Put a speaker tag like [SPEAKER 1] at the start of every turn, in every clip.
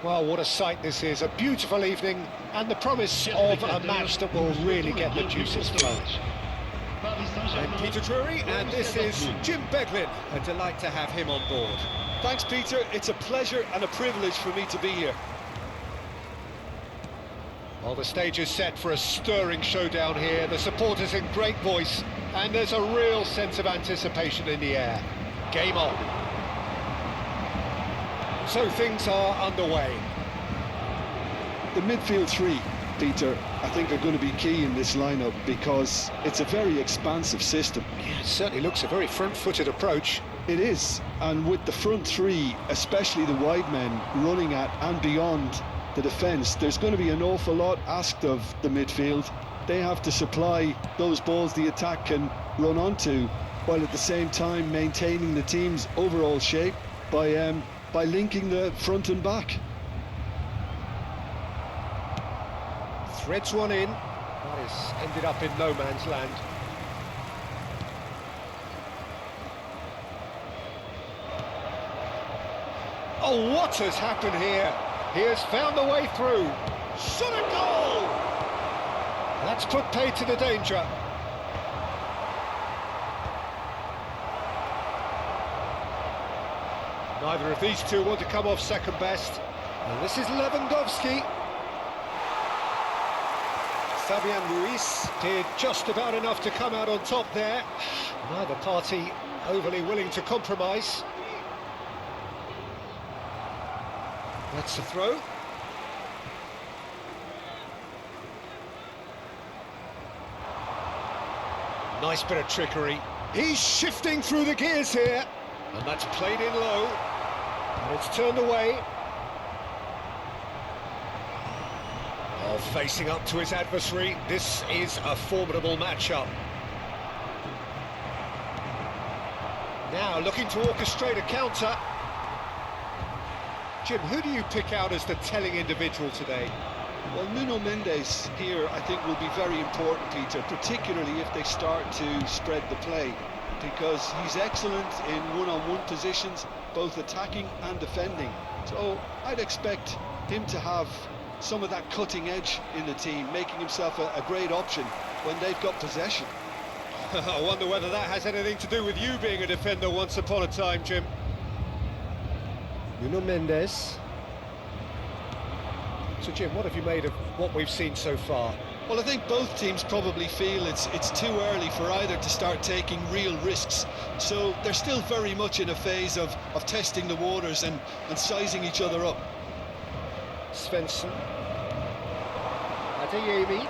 [SPEAKER 1] Well, what a sight this is. A beautiful evening and the promise of a match that will really get the juices flowing.
[SPEAKER 2] I'm Peter Drury, and this is Jim Beglin. A delight to have him on board.
[SPEAKER 3] Thanks, Peter. It's a pleasure and a privilege for me to be here.
[SPEAKER 1] Well, the stage is set for a stirring showdown here. The supporters in great voice, and there's a real sense of anticipation in the air. Game on. So things are underway.
[SPEAKER 3] The midfield three, Peter, I think are going to be key in this lineup because it's a very expansive system.
[SPEAKER 1] Yeah, it certainly looks a very front-footed approach.
[SPEAKER 3] It is, and with the front three, especially the wide men, running at and beyond the defence, there's going to be an awful lot asked of the midfield. They have to supply those balls the attack can run onto, while at the same time maintaining the team's overall shape by linking the front and back.
[SPEAKER 1] Threads one in. That has ended up in no man's land. Oh, what has happened here? He has found the way through. Shot a goal! That's put paid to the danger. Neither of these two want to come off second best. And this is Lewandowski. Fabian Ruiz did just about enough to come out on top there. Neither party overly willing to compromise. That's the throw. Nice bit of trickery. He's shifting through the gears here. And that's played in low. And it's turned away. Oh, facing up to his adversary. This is a formidable matchup. Now looking to orchestrate a counter. Jim, who do you pick out as the telling individual today?
[SPEAKER 3] Well, Nuno Mendes here, I think, will be very important, Peter, particularly if they start to spread the play, because he's excellent in one-on-one positions, both attacking and defending. So I'd expect him to have some of that cutting edge in the team, making himself a great option when they've got possession.
[SPEAKER 1] I wonder whether that has anything to do with you being a defender once upon a time, Jim. Nuno Mendes. So Jim, what have you made of what we've seen so far?
[SPEAKER 3] Well, I think both teams probably feel it's too early for either to start taking real risks. So they're still very much in a phase of testing the waters and sizing each other up.
[SPEAKER 1] Svensson. Adeyemi.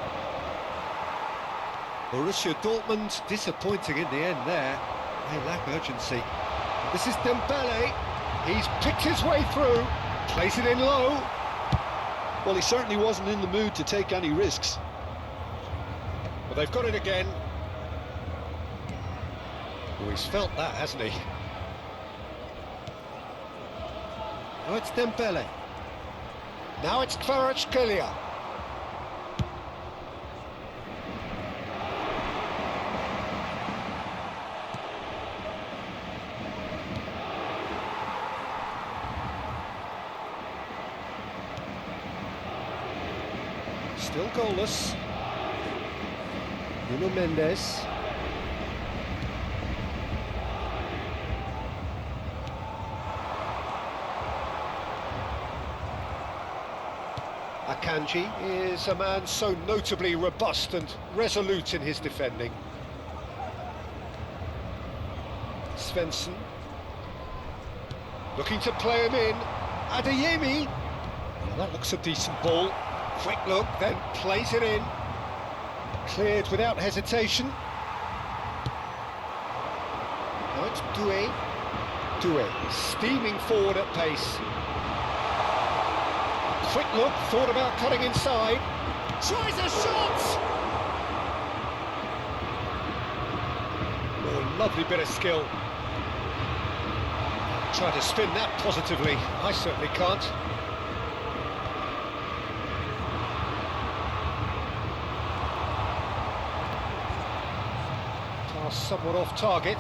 [SPEAKER 1] Borussia Dortmund disappointing in the end there. They lack urgency. This is Dembele. He's picked his way through. Plays it in low.
[SPEAKER 3] Well, he certainly wasn't in the mood to take any risks.
[SPEAKER 1] Well, they've got it again. Oh, he's felt that, hasn't he? Oh, it's Dembele. Now it's Kvaratskhelia. Still goalless. Nuno Mendes. Akanji is a man so notably robust and resolute in his defending. Svensson. Looking to play him in. Adeyemi. Well, that looks a decent ball. Quick look, then plays it in. Cleared without hesitation. Now it's Doué. Doué steaming forward at pace. Quick look, thought about cutting inside. Tries a shot! Oh, lovely bit of skill. Try to spin that positively. I certainly can't. Somewhat off target.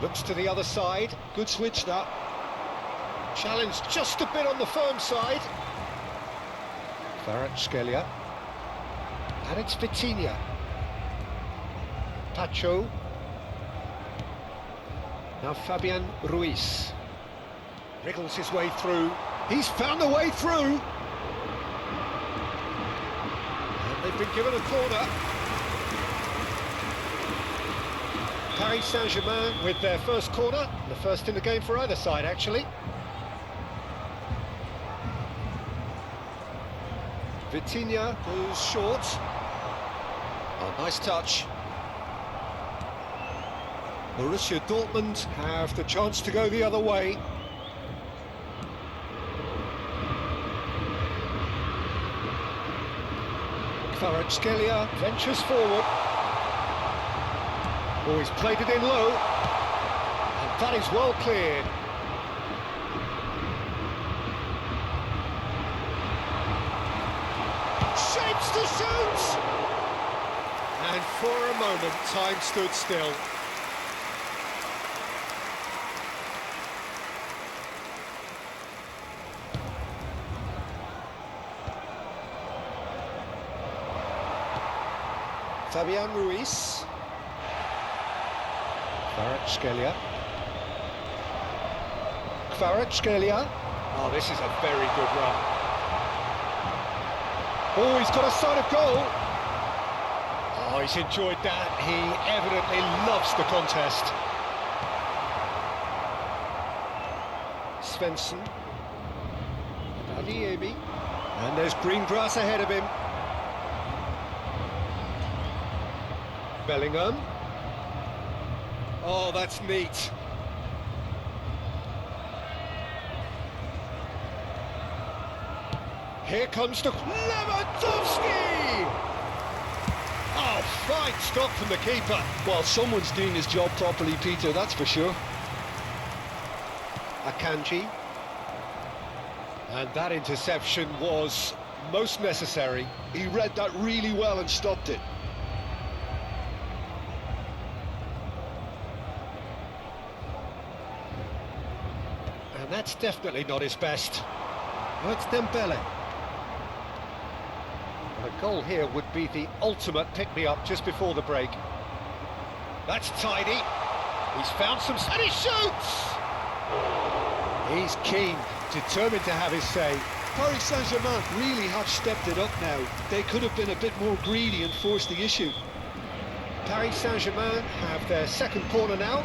[SPEAKER 1] Looks to the other side.
[SPEAKER 3] Good switch, that.
[SPEAKER 1] Challenge just a bit on the firm side. Kvaratskhelia. And it's Vitinha. Pacho. Now Fabian Ruiz. Wriggles his way through. He's found a way through. And they've been given a corner. Paris Saint-Germain with their first corner. The first in the game for either side, actually. Vitinha goes short. Oh, nice touch. Borussia Dortmund have the chance to go the other way. Kvaratskhelia ventures forward. Oh, he's played it in low. And that is well cleared. Shapes to shoot! And for a moment, time stood still. Fabian Ruiz. Kvaratskhelia. Kvaratskhelia. Oh, this is a very good run. Oh, he's got a sight of goal. Oh, he's enjoyed that. He evidently loves the contest. Svensson. Adeyemi. And there's green grass ahead of him. Bellingham. Oh, that's neat. Here comes the Lewandowski! Oh, fine stop from the keeper.
[SPEAKER 3] Well, someone's doing his job properly, Peter, that's for sure.
[SPEAKER 1] Akanji. And that interception was most necessary.
[SPEAKER 3] He read that really well and stopped it.
[SPEAKER 1] And that's definitely not his best. Oh, it's Dembele. A goal here would be the ultimate pick-me-up just before the break. That's tidy. He's found some... and he shoots! He's keen, determined to have his say.
[SPEAKER 3] Paris Saint-Germain really have stepped it up now. They could have been a bit more greedy and forced the issue.
[SPEAKER 1] Paris Saint-Germain have their second corner now.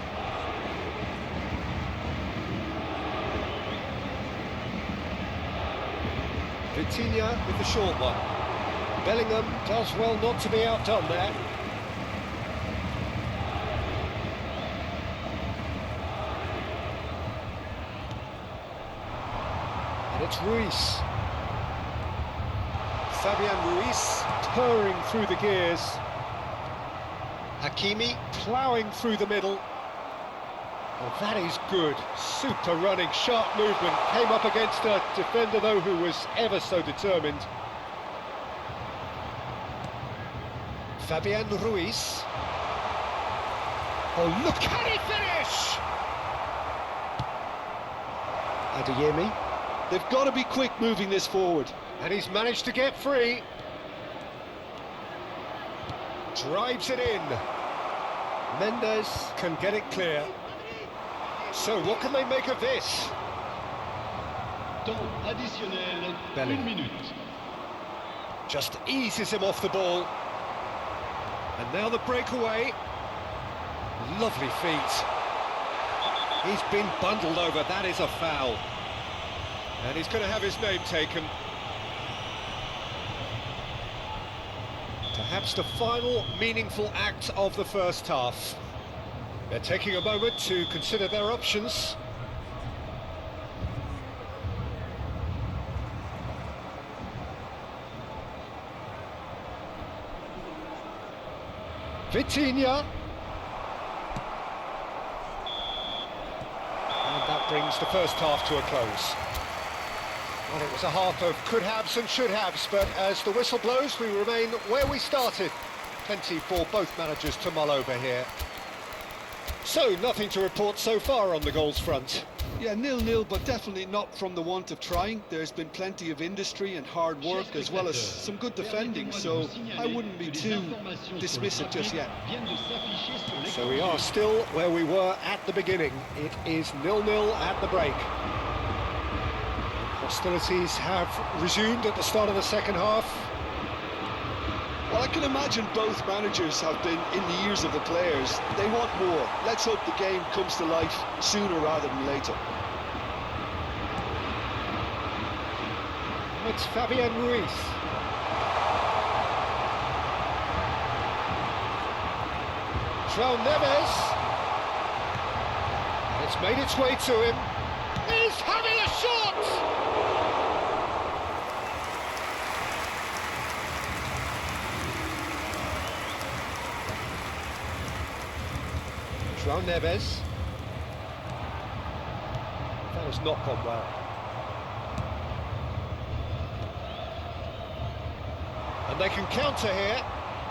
[SPEAKER 1] Vitinha with the short one. Bellingham does well not to be outdone there. And it's Ruiz. Fabian Ruiz purring through the gears. Hakimi ploughing through the middle. Oh, that is good. Super running, sharp movement. Came up against a defender, though, who was ever so determined. Fabian Ruiz. Oh, look, can he finish? Adeyemi.
[SPEAKER 3] They've got to be quick moving this forward.
[SPEAKER 1] And he's managed to get free. Drives it in. Mendes can get it clear. So what can they make of this?
[SPEAKER 2] Temps additionnel,
[SPEAKER 1] Bellingham.
[SPEAKER 2] 1 minute.
[SPEAKER 1] Just eases him off the ball. And now the breakaway. Lovely feet. He's been bundled over, that is a foul. And he's going to have his name taken. Perhaps the final meaningful act of the first half. They're taking a moment to consider their options. Vitinha. And that brings the first half to a close. Well, it was a half of could-haves and should-haves, but as the whistle blows, we remain where we started. Plenty for both managers to mull over here. So, nothing to report so far on the goals front.
[SPEAKER 3] Yeah, 0-0, but definitely not from the want of trying. There's been plenty of industry and hard work, as well as some good defending, so I wouldn't be too dismissive just yet.
[SPEAKER 1] So we are still where we were at the beginning. It is 0-0 at the break. Hostilities have resumed at the start of the second half.
[SPEAKER 3] Well, I can imagine both managers have been in the ears of the players. They want more. Let's hope the game comes to life sooner rather than later.
[SPEAKER 1] It's Fabian Ruiz. João Neves. It's made its way to him. He's having a shot! João Neves. That has not gone well. And they can counter here.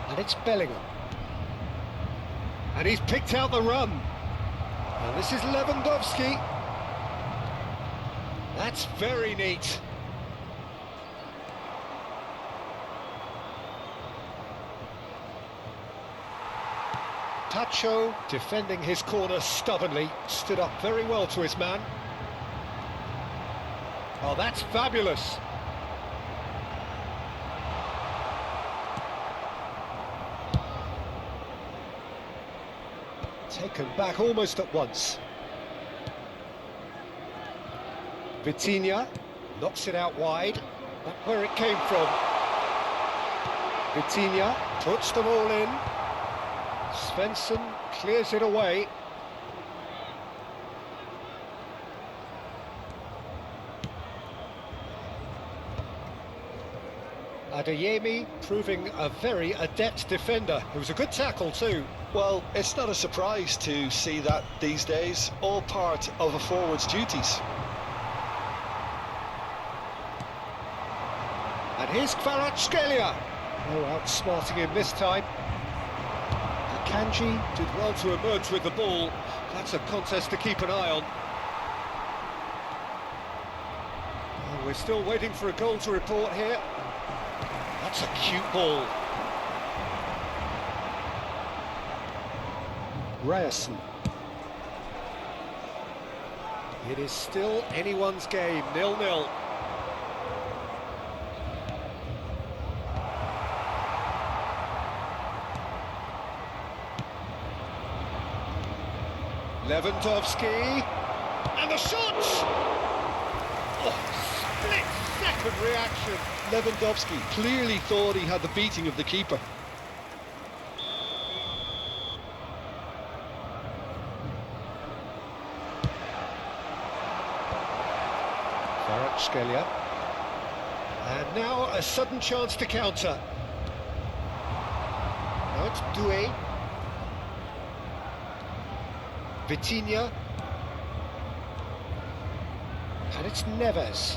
[SPEAKER 1] And it's Bellingham. And he's picked out the run. And this is Lewandowski. That's very neat. Tacho, defending his corner stubbornly, stood up very well to his man. Oh, that's fabulous. Taken back almost at once. Vitinha knocks it out wide. That's where it came from. Vitinha puts them all in. Svensson clears it away. Adeyemi proving a very adept defender. It was a good tackle too.
[SPEAKER 3] Well, it's not a surprise to see that these days, all part of a forward's duties.
[SPEAKER 1] And here's Kvaratskhelia. No outsmarting him this time. Kanji did well to emerge with the ball. That's a contest to keep an eye on. Oh, we're still waiting for a goal to report here. That's a cute ball. Ryerson. It is still anyone's game, 0-0. Lewandowski, and the shot! Oh, split-second reaction.
[SPEAKER 3] Lewandowski clearly thought he had the beating of the keeper.
[SPEAKER 1] Kvaratskhelia. And now a sudden chance to counter. Now it's Doué. Vitinha. And it's Neves.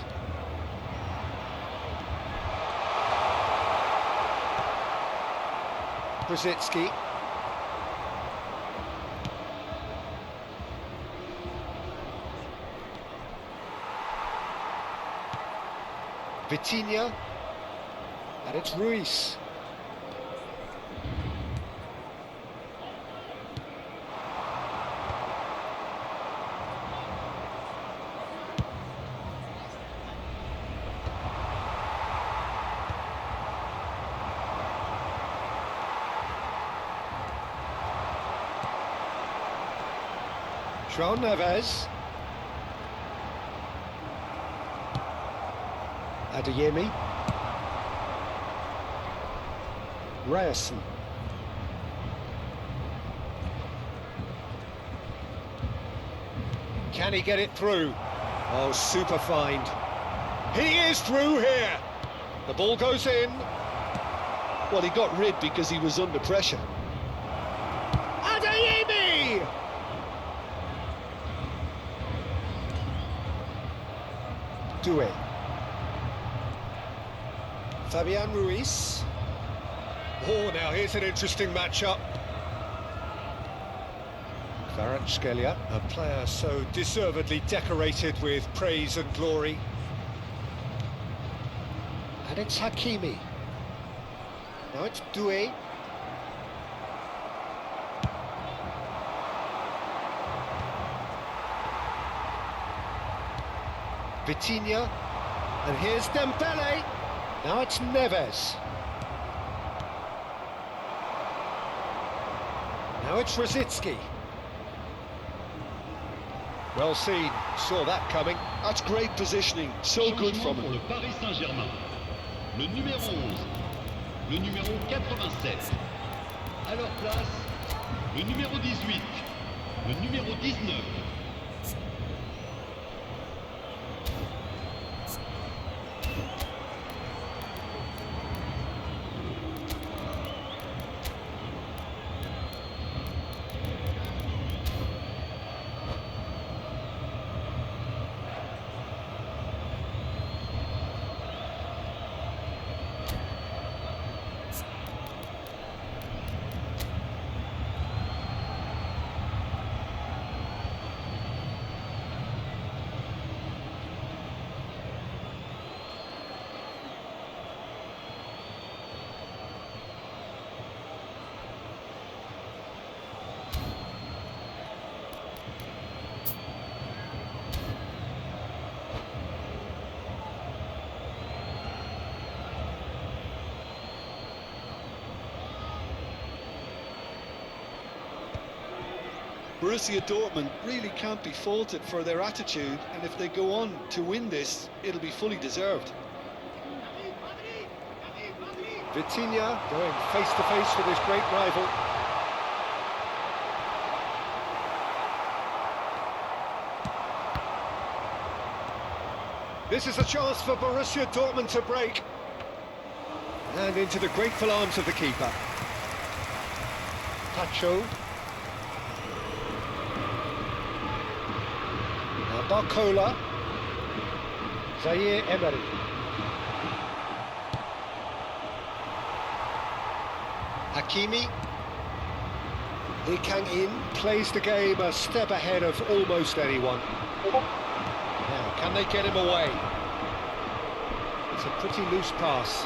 [SPEAKER 1] Brzezinski. Vitinha. And it's Ruiz. João Neves. Adeyemi. Ryerson. Can he get it through? Oh, super find. He is through here. The ball goes in.
[SPEAKER 3] Well, he got rid because he was under pressure.
[SPEAKER 1] Adeyemi! Doué. Fabian Ruiz. Oh, now here's an interesting matchup. Kvaratskhelia, a player so deservedly decorated with praise and glory. And it's Hakimi. Now it's Doué. Vitinha. And here's Dembele. Now it's Neves. Now it's Rosicki. Well seen, saw that coming.
[SPEAKER 3] That's great positioning, so good from him.
[SPEAKER 2] Le Paris Saint-Germain. Le numéro 11, le numéro 87. À leur place, le numéro 18, le numéro 19.
[SPEAKER 3] Borussia Dortmund really can't be faulted for their attitude, and if they go on to win this, it'll be fully deserved.
[SPEAKER 1] Vitinha going face to face with his great rival. This is a chance for Borussia Dortmund to break. And into the grateful arms of the keeper. Pacho. Barcola, Zaire Emery. Hakimi. Lee Kang-in plays the game a step ahead of almost anyone. Now, can they get him away? It's a pretty loose pass.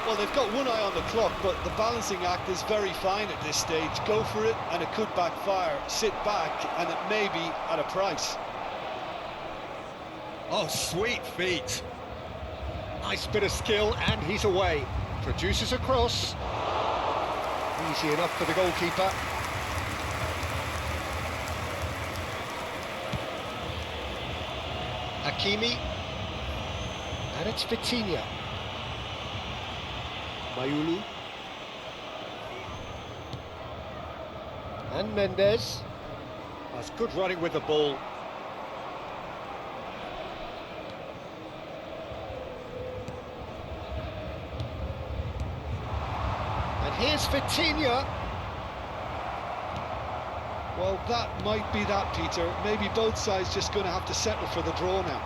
[SPEAKER 3] Well, they've got one eye on the clock, but the balancing act is very fine at this stage. Go for it, and it could backfire. Sit back, and it may be at a price.
[SPEAKER 1] Oh, sweet feet. Nice bit of skill, and he's away. Produces a cross. Easy enough for the goalkeeper. Hakimi. And it's Vitinha. Mayulu. And Mendes. That's good running with the ball. Here's Vitinha.
[SPEAKER 3] Well, that might be that, Peter. Maybe both sides just going to have to settle for the draw now.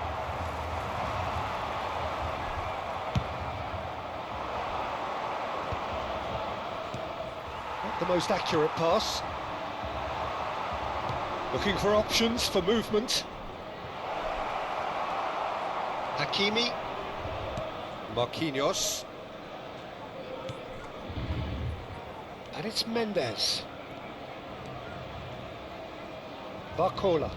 [SPEAKER 1] Not the most accurate pass. Looking for options for movement. Hakimi. Marquinhos. And it's Mendes. Barcola.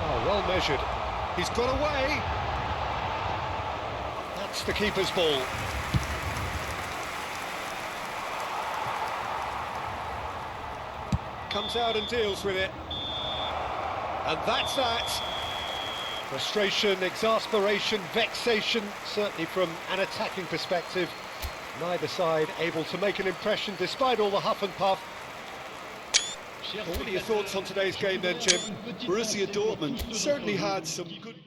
[SPEAKER 1] Oh, well measured. He's got away. That's the keeper's ball. Comes out and deals with it. And that's that. Frustration, exasperation, vexation, certainly from an attacking perspective. Neither side able to make an impression despite all the huff and puff. What are your thoughts on today's game then, Jim?
[SPEAKER 3] Borussia Dortmund certainly had some good...